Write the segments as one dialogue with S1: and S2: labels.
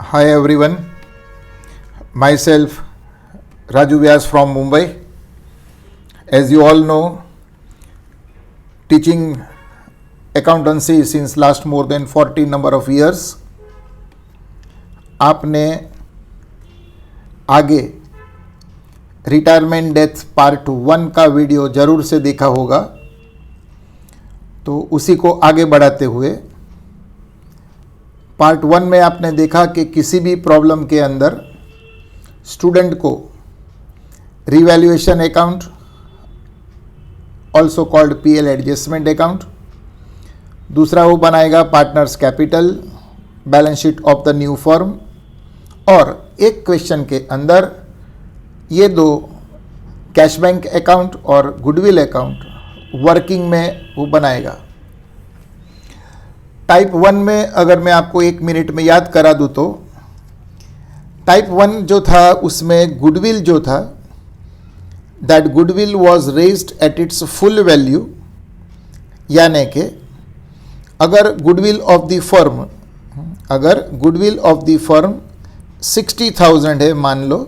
S1: Hi everyone, myself Raju Vyas from Mumbai. As you all know, teaching accountancy since last more than 40 number of years. आपने आगे retirement death part 1 का video ज़रूर से देखा होगा, तो उसी को आगे बढ़ाते हुए पार्ट 1 में आपने देखा कि किसी भी प्रॉब्लम के अंदर स्टूडेंट को revaluation account, also called PL adjustment account, दूसरा वो बनाएगा partners capital, balance sheet of the new firm, और एक क्वेश्चन के अंदर ये दो कैश बैंक अकाउंट और गुडविल अकाउंट वर्किंग में वो बनाएगा। टाइप 1 में अगर मैं आपको 1 मिनट में याद करा दूँ तो टाइप 1 जो था उसमें गुडविल जो था, that goodwill was raised at its full value, यानी कि अगर गुडविल ऑफ द फर्म 60,000 है मान लो,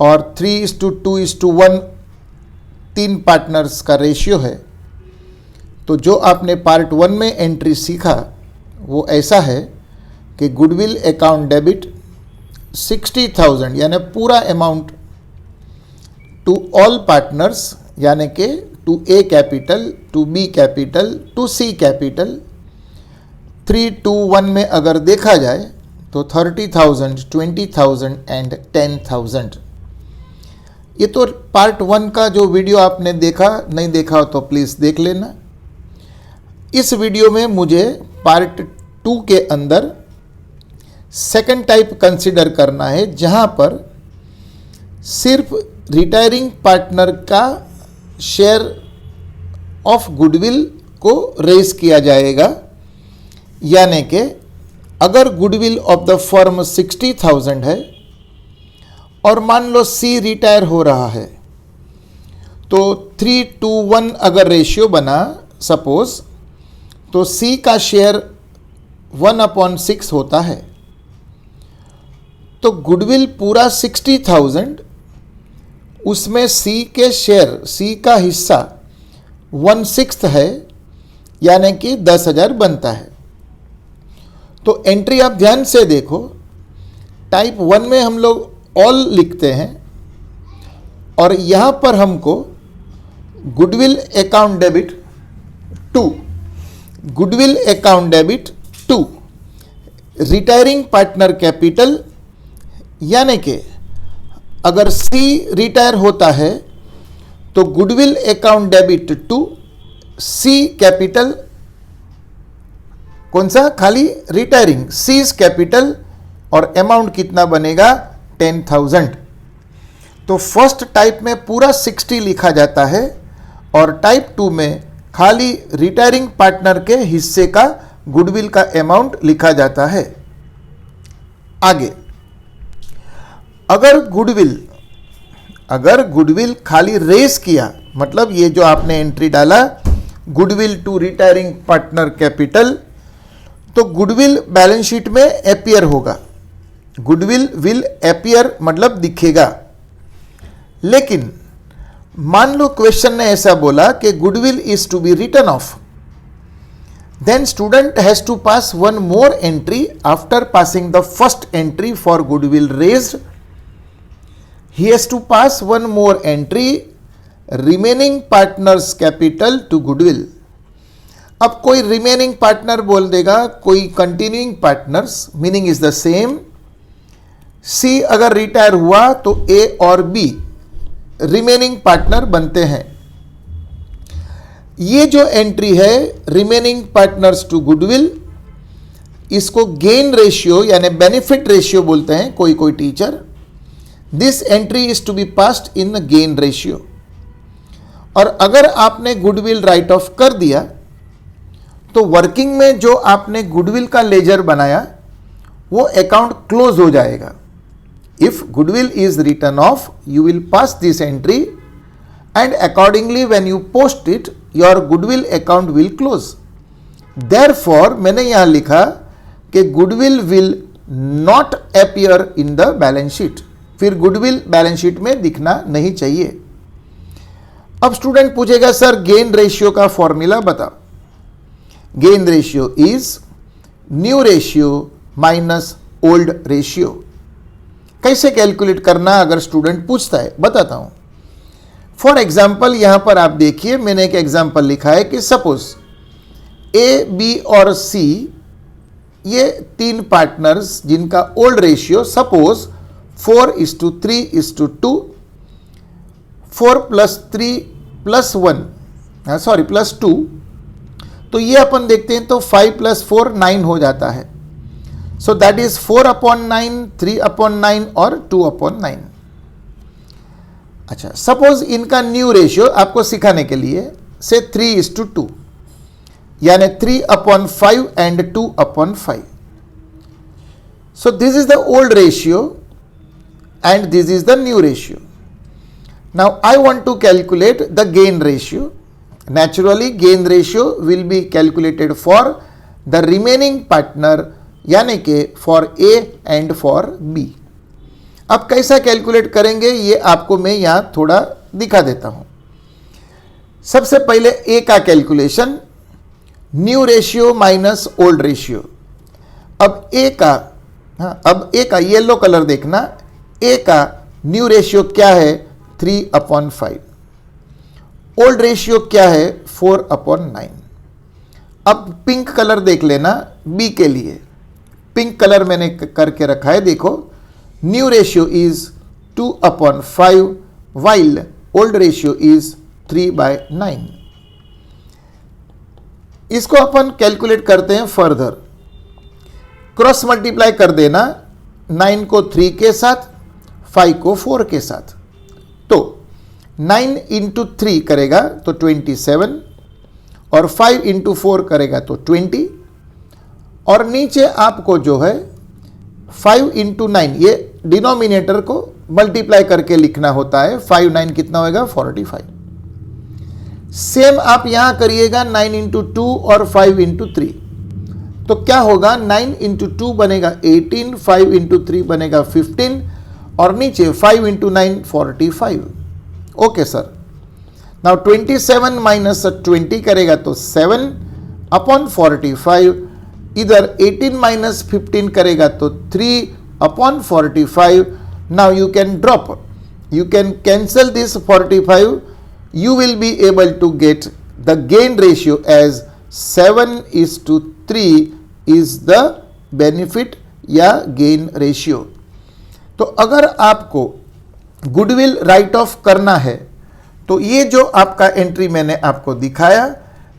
S1: और 3:2:1 3 पार्टनर्स का रेशियो है, तो जो आपने पार्ट 1 में एंट्री सीखा वो ऐसा है कि गुडविल अकाउंट डेबिट 60,000 यानी पूरा अमाउंट टू ऑल पार्टनर्स, यानी कि to A capital, to B capital, to C capital. 3:2:1 में अगर देखा जाए तो 30,000, 20,000 एंड 10,000। ये तो पार्ट 1 का जो वीडियो आपने देखा, नहीं देखा हो तो प्लीज़ देख लेना। इस वीडियो में मुझे पार्ट 2 के अंदर सेकंड टाइप कंसिडर करना है, जहां पर सिर्फ रिटायरिंग पार्टनर का शेयर ऑफ गुडविल को रेज किया जाएगा। यानी कि अगर गुडविल ऑफ द फर्म 60,000 है और मान लो सी रिटायर हो रहा है, तो 3:1 अगर रेशियो बना सपोज, तो सी का शेयर 1/6 होता है। तो गुडविल पूरा 60,000, उसमें सी के शेयर, सी का हिस्सा 1/6 है, यानी कि 10,000 बनता है। तो एंट्री आप ध्यान से देखो, टाइप 1 में हम लोग ऑल लिखते हैं और यहाँ पर हमको goodwill account debit 2, goodwill account debit 2, retiring partner capital, यानी कि अगर सी रिटायर होता है तो गुडविल अकाउंट डेबिट 2, सी कैपिटल कौन सा, खाली रिटायरिंग, सीज कैपिटल, और अमाउंट कितना बनेगा 10,000। तो फर्स्ट टाइप में पूरा 60 लिखा जाता है और टाइप 2 में खाली रिटायरिंग पार्टनर के हिस्से का गुडविल का अमाउंट लिखा जाता है। आगे अगर गुडविल खाली रेस किया, मतलब ये जो आपने एंट्री डाला goodwill to retiring partner capital, तो गुडविल बैलेंस शीट में अपीयर होगा, गुडविल विल अपीयर मतलब दिखेगा। लेकिन मान लो क्वेश्चन ने ऐसा बोला कि goodwill is to be written off, then student has to pass one more entry after passing the first entry for goodwill raised, he has to pass one more entry remaining partners capital to goodwill. अब कोई remaining partner बोल देगा, कोई continuing partners, meaning is the same. C अगर retire हुआ तो ए और be remaining partner बनते हैं। ये जो एंट्री है रिमेनिंग पार्टनर्स टू गुडविल, इसको गेन रेशियो यानी बेनिफिट रेशियो बोलते हैं कोई कोई teacher. This entry is to be passed in gain ratio. और अगर आपने गुडविल राइट ऑफ कर दिया तो वर्किंग में जो आपने गुडविल का लेजर बनाया वो अकाउंट क्लोज हो जाएगा। If goodwill is written off, you will pass this entry and accordingly when you post it, your goodwill account will close. Therefore मैंने यहां लिखा कि goodwill will not appear in the balance sheet, फिर goodwill balance sheet में दिखना नहीं चाहिए। अब स्टूडेंट पूछेगा सर गेन रेशियो का फॉर्मूला बताओ। Gain ratio is new ratio minus old ratio. कैसे कैलकुलेट करना अगर स्टूडेंट पूछता है, बताता हूं। फॉर एग्जाम्पल यहां पर आप देखिए, मैंने एक एग्जाम्पल लिखा है कि सपोज ए, बी और सी ये तीन पार्टनर्स जिनका ओल्ड रेशियो सपोज 4:3:2, 4 + 3 + 1 सॉरी +2, तो ये अपन देखते हैं तो 5 + 4 9 हो जाता है। सो दैट इज 4/9, 3/9 और 2/9। अच्छा, सपोज इनका न्यू रेशियो आपको सिखाने के लिए से 3:2, यानी 3/5 and 2/5। So this is the old ratio and this is the new ratio. Now I want to calculate the gain ratio. Naturally gain ratio will be calculated for the remaining partner, यानी कि for A and for B. अब कैसा calculate करेंगे ये आपको मैं यहाँ थोड़ा दिखा देता हूँ। सबसे पहले A का calculation, new ratio minus old ratio. अब A का येलो कलर देखना, ए का न्यू रेशियो क्या है 3/5, ओल्ड रेशियो क्या है 4/9। अब पिंक कलर देख लेना बी के लिए, पिंक कलर मैंने करके रखा है, देखो new ratio is 2/5 while old ratio is 3/9। इसको अपन कैलकुलेट करते हैं फर्दर, क्रॉस मल्टीप्लाई कर देना 9 को 3 के साथ, 5 को 4 के साथ, तो 9 × 3 करेगा तो 27 और 5 × 4 करेगा तो 20, और नीचे आपको जो है 5 × 9 ये डिनोमिनेटर को मल्टीप्लाई करके लिखना होता है। 5 9 कितना होगा 45। सेम आप यहां करिएगा 9 × 2 और 5 × 3, तो क्या होगा 9 × 2 बनेगा 18, 5 × 3 बनेगा 15 और नीचे 5 × 9 45। ओके सर, नाउ 27 - 20 करेगा तो 7/45, इधर 18 - 15 करेगा तो 3/45। Now you can drop, you can cancel this 45, you will be able to get the gain ratio as 7:3 is the benefit या gain ratio। तो अगर आपको गुडविल राइट ऑफ करना है तो ये जो आपका एंट्री मैंने आपको दिखाया,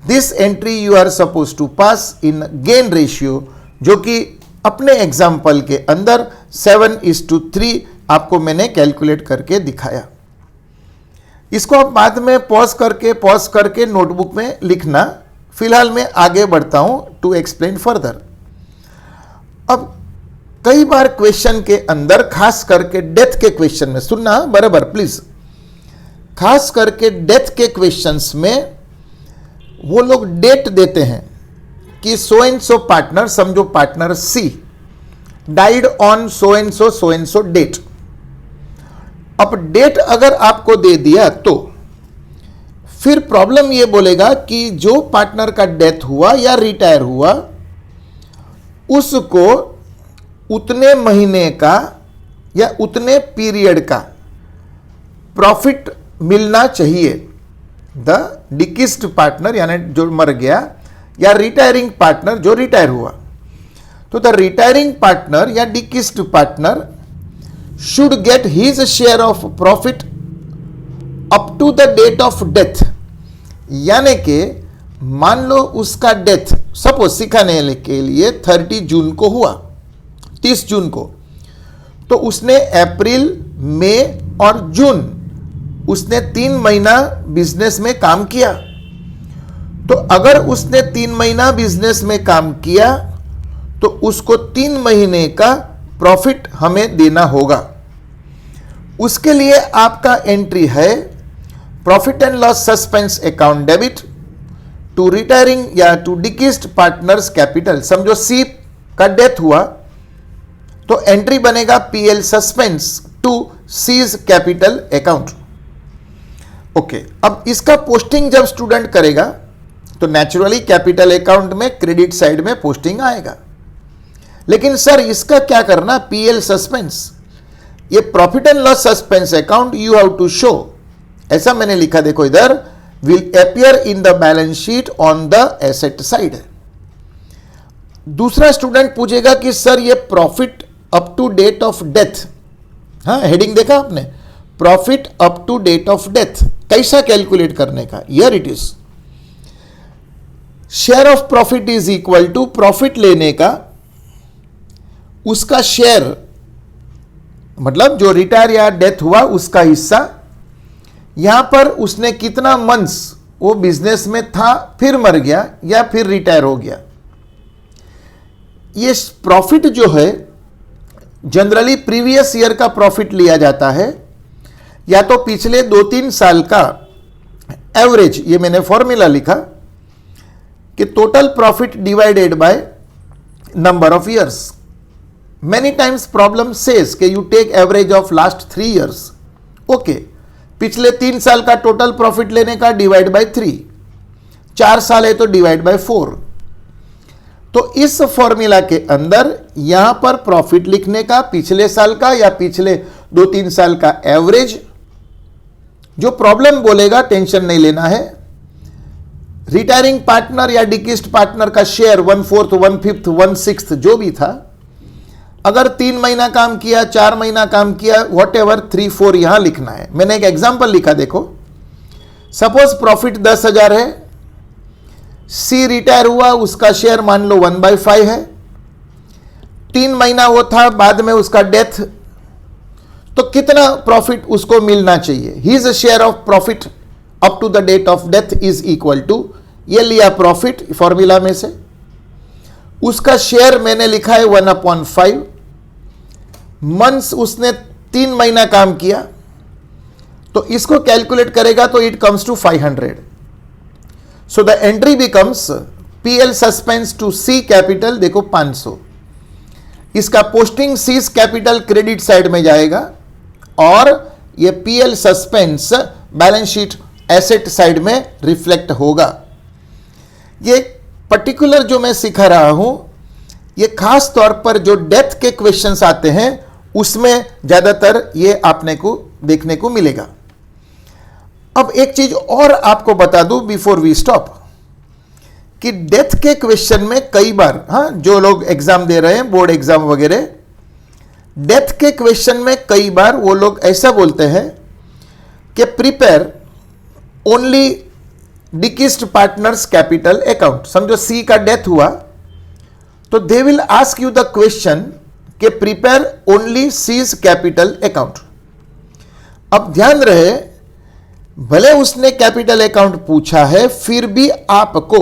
S1: this entry you are suppose to pass in gain ratio, जो कि अपने एग्जाम्पल के अंदर 7:3 आपको मैंने कैलकुलेट करके दिखाया। इसको आप बाद में पॉज करके नोटबुक में लिखना। फिलहाल मैं आगे बढ़ता हूं टू एक्सप्लेन फर्दर। अब कई बार क्वेश्चन के अंदर, खास करके डेथ के क्वेश्चन में, सुनना बराबर प्लीज, खास करके डेथ के क्वेश्चंस में वो लोग डेट देते हैं कि सो एंड सो पार्टनर, समझो partner C died on so and so date. अब डेट अगर आपको दे दिया तो फिर प्रॉब्लम ये बोलेगा कि जो पार्टनर का डेथ हुआ या रिटायर हुआ उसको उतने महीने का या उतने पीरियड का प्रॉफिट मिलना चाहिए। द डिकीस्ड पार्टनर यानी जो मर गया, या रिटायरिंग पार्टनर जो रिटायर हुआ, तो द रिटायरिंग पार्टनर या डिकीस्ड partner should get his share of profit up to the date of death। यानी कि मान लो उसका डेथ सपोज सिखाने के लिए 30 जून को हुआ, 30 जून को, तो उसने अप्रैल, मई और जून उसने 3 महीना बिजनेस में काम किया। तो अगर उसने 3 महीना बिजनेस में काम किया तो उसको 3 महीने का प्रॉफिट हमें देना होगा। उसके लिए आपका एंट्री है profit and loss suspense account debit to retiring या टू डिकीस्ड पार्टनर्स कैपिटल। समझो सी का डेथ हुआ तो एंट्री बनेगा PL suspense to C's capital account. Okay, अब इसका पोस्टिंग जब स्टूडेंट करेगा तो नेचुरली कैपिटल अकाउंट में क्रेडिट साइड में पोस्टिंग आएगा। लेकिन सर इसका क्या करना, पीएल सस्पेंस, ये profit and loss suspense account you have to show, ऐसा मैंने लिखा, देखो इधर, will appear in the balance sheet on the asset side. दूसरा स्टूडेंट पूछेगा कि सर ये profit up to date of death, हाँ हेडिंग देखा आपने, profit up to date of death कैसा कैलकुलेट करने का, here it is, share of profit is equal to profit लेने का उसका शेयर, मतलब जो रिटायर या डेथ हुआ उसका हिस्सा, यहां पर उसने कितना मंथ्स वो बिजनेस में था फिर मर गया या फिर रिटायर हो गया। ये प्रॉफिट जो है जनरली प्रीवियस ईयर का प्रॉफिट लिया जाता है या तो पिछले 2-3 साल का एवरेज, ये मैंने फॉर्मूला लिखा कि total profit divided by number of years. Many times problem says कि you take average of last 3 years. Okay, पिछले 3 साल का टोटल प्रॉफिट लेने का डिवाइड बाय 3, 4 साल है तो डिवाइड बाय 4। तो इस फॉर्मूला के अंदर यहां पर प्रॉफिट लिखने का पिछले साल का या पिछले 2-3 साल का एवरेज, जो प्रॉब्लम बोलेगा टेंशन नहीं लेना है। रिटायरिंग पार्टनर या डिकीस्ट पार्टनर का शेयर 1/4, 1/5, 1/6 जो भी था, अगर 3 महीना काम किया, 4 महीना काम किया, वॉट एवर 3-4 यहां लिखना है। मैंने एक एग्जांपल लिखा, देखो सपोज प्रॉफिट 10,000 है, सी रिटायर हुआ, उसका शेयर मान लो 1/5 है, 3 महीना वो था, बाद में उसका डेथ, तो कितना प्रॉफिट उसको मिलना चाहिए, his share of profit up to the date of death is equal to, ये लिया प्रॉफिट फॉर्मूला में से, उसका शेयर मैंने लिखा है 1/5, मंथ्स उसने 3 महीना काम किया, तो इसको कैलकुलेट करेगा तो it comes to 500। So the entry becomes PL suspense to C capital, देखो 500, इसका posting C's capital credit side में जाएगा और ये PL suspense balance sheet asset side में रिफ्लेक्ट होगा। ये पर्टिकुलर जो मैं सिखा रहा हूं, ये खास तौर पर जो डेथ के क्वेश्चंस आते हैं उसमें ज्यादातर ये आपने को देखने को मिलेगा। अब एक चीज और आपको बता दूं बिफोर वी स्टॉप, कि डेथ के क्वेश्चन में कई बार, हाँ जो लोग एग्जाम दे रहे हैं बोर्ड एग्जाम वगैरह, डेथ के क्वेश्चन में कई बार वो लोग ऐसा बोलते हैं कि prepare only the deceased partners capital account. समझो सी का डेथ हुआ तो they will ask you the question कि prepare only C's capital account. अब ध्यान रहे, भले उसने कैपिटल अकाउंट पूछा है, फिर भी आपको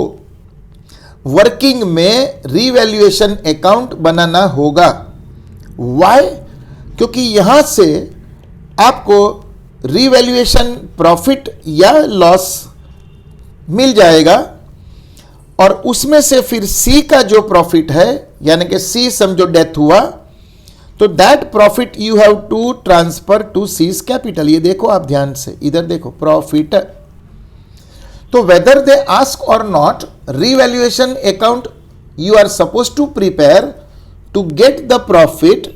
S1: वर्किंग में रीवैल्यूएशन अकाउंट बनाना होगा। व्हाई? क्योंकि यहां से आपको रीवैल्यूएशन प्रॉफिट या लॉस मिल जाएगा और उसमें से फिर सी का जो प्रॉफिट है, यानी कि सी समझो डेथ हुआ, तो that profit you have to transfer to C's capital. ये देखो आप ध्यान से, इधर देखो प्रॉफिट। तो whether they ask or not, revaluation account you are suppose to prepare to get the profit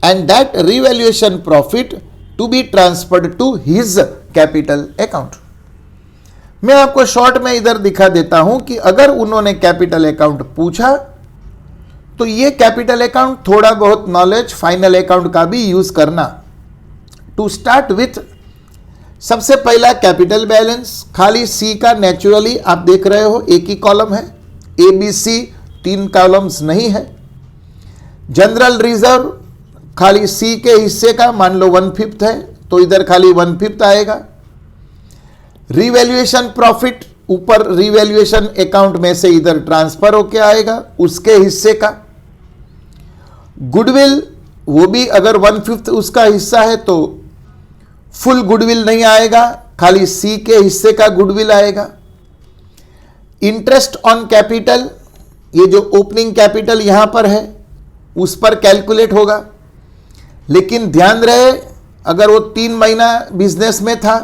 S1: and that revaluation profit to be transferred to his capital account. मैं आपको शॉर्ट में इधर दिखा देता हूं कि अगर उन्होंने कैपिटल अकाउंट पूछा तो ये कैपिटल अकाउंट थोड़ा बहुत नॉलेज फाइनल अकाउंट का भी यूज करना। टू स्टार्ट विथ, सबसे पहला कैपिटल बैलेंस, खाली सी का नेचुरली आप देख रहे हो एक ही कॉलम है, ए बी सी 3 कॉलम्स नहीं है। जनरल रिजर्व खाली सी के हिस्से का मान लो 1/5 है तो इधर खाली 1/5 आएगा। रिवैल्यूएशन प्रॉफिट ऊपर रिवैल्यूएशन अकाउंट में से इधर ट्रांसफर होके आएगा उसके हिस्से का। गुडविल वो भी अगर 1/5 उसका हिस्सा है तो फुल गुडविल नहीं आएगा, खाली सी के हिस्से का गुडविल आएगा। इंटरेस्ट ऑन कैपिटल, ये जो ओपनिंग कैपिटल यहां पर है उस पर कैलकुलेट होगा। लेकिन ध्यान रहे, अगर वो 3 महीना बिजनेस में था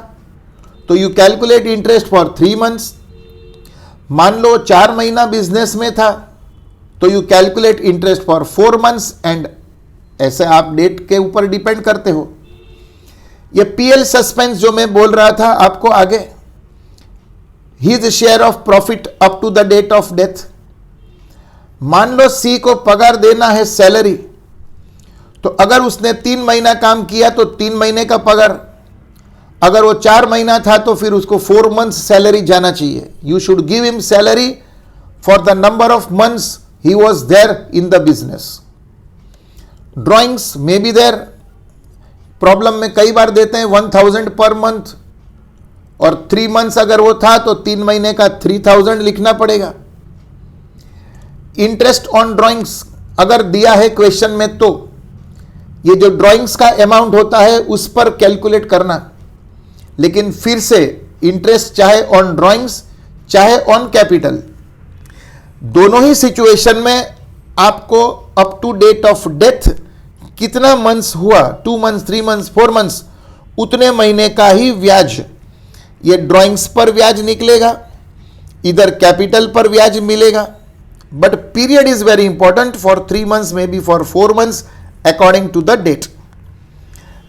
S1: तो you calculate interest for 3 months. मान लो 4 महीना बिजनेस में था तो you calculate interest for 4 months and ऐसे आप डेट के ऊपर डिपेंड करते हो। ये पीएल सस्पेंस जो मैं बोल रहा था आपको आगे, his share of profit up to the date of death. मान लो सी को पगार देना है सैलरी, तो अगर उसने 3 महीना काम किया तो 3 महीने का पगार, अगर वो 4 महीना था तो फिर उसको 4 मंथ्स सैलरी जाना चाहिए। You should give him salary for the number of months he was there in the business. Drawings may be there, problem में कई बार देते हैं 1000 पर मंथ, और 3 मंथ्स अगर वो था तो 3 महीने का 3000 लिखना पड़ेगा। इंटरेस्ट ऑन ड्रॉइंग्स अगर दिया है क्वेश्चन में तो ये जो ड्रॉइंग्स का अमाउंट होता है उस पर कैलकुलेट करना। लेकिन फिर से इंटरेस्ट चाहे ऑन ड्रॉइंग्स चाहे ऑन कैपिटल, दोनों ही सिचुएशन में आपको up to date of death कितना मंथ्स हुआ, 2 मंथ्स 3 मंथ्स 4 मंथ्स, उतने महीने का ही ब्याज, ये ड्रॉइंग्स पर ब्याज निकलेगा, इधर कैपिटल पर ब्याज मिलेगा। But period is very important, for 3 months may be for 4 months according to the date.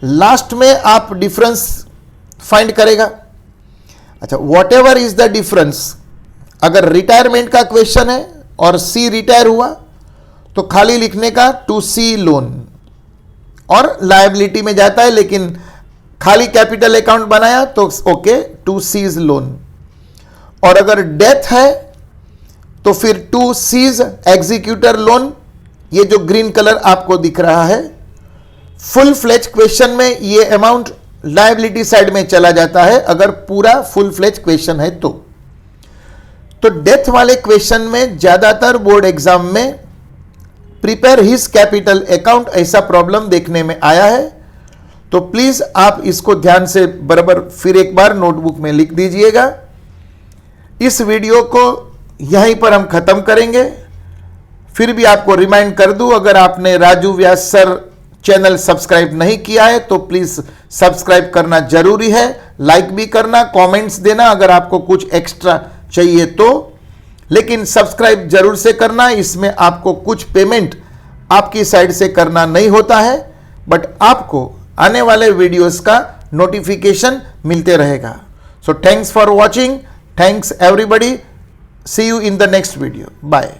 S1: Last में आप डिफरेंस फाइंड करेगा। अच्छा, whatever is the difference, अगर रिटायरमेंट का क्वेश्चन है और सी रिटायर हुआ तो खाली लिखने का टू सी लोन, और लायबिलिटी में जाता है लेकिन खाली कैपिटल अकाउंट बनाया तो ओके टू सीज लोन। और अगर डेथ है तो फिर टू सीज एग्जीक्यूटर लोन, ये जो ग्रीन कलर आपको दिख रहा है। फुल फ्लेज क्वेश्चन में ये अमाउंट लायबिलिटी साइड में चला जाता है अगर पूरा फुल फ्लेज क्वेश्चन है तो डेथ वाले क्वेश्चन में ज्यादातर बोर्ड एग्जाम में प्रिपेयर हिज कैपिटल अकाउंट ऐसा प्रॉब्लम देखने में आया है। तो प्लीज आप इसको ध्यान से बराबर फिर एक बार नोटबुक में लिख दीजिएगा। इस वीडियो को यहीं पर हम खत्म करेंगे। फिर भी आपको रिमाइंड कर दूं, अगर आपने राजू व्यास सर चैनल सब्सक्राइब नहीं किया है तो प्लीज सब्सक्राइब करना जरूरी है, लाइक भी करना, कमेंट्स देना अगर आपको कुछ एक्स्ट्रा चाहिए तो, लेकिन सब्सक्राइब जरूर से करना। इसमें आपको कुछ पेमेंट आपकी साइड से करना नहीं होता है, बट आपको आने वाले वीडियोस का नोटिफिकेशन मिलते रहेगा। So thanks for watching, thanks everybody, see you in the next video, bye.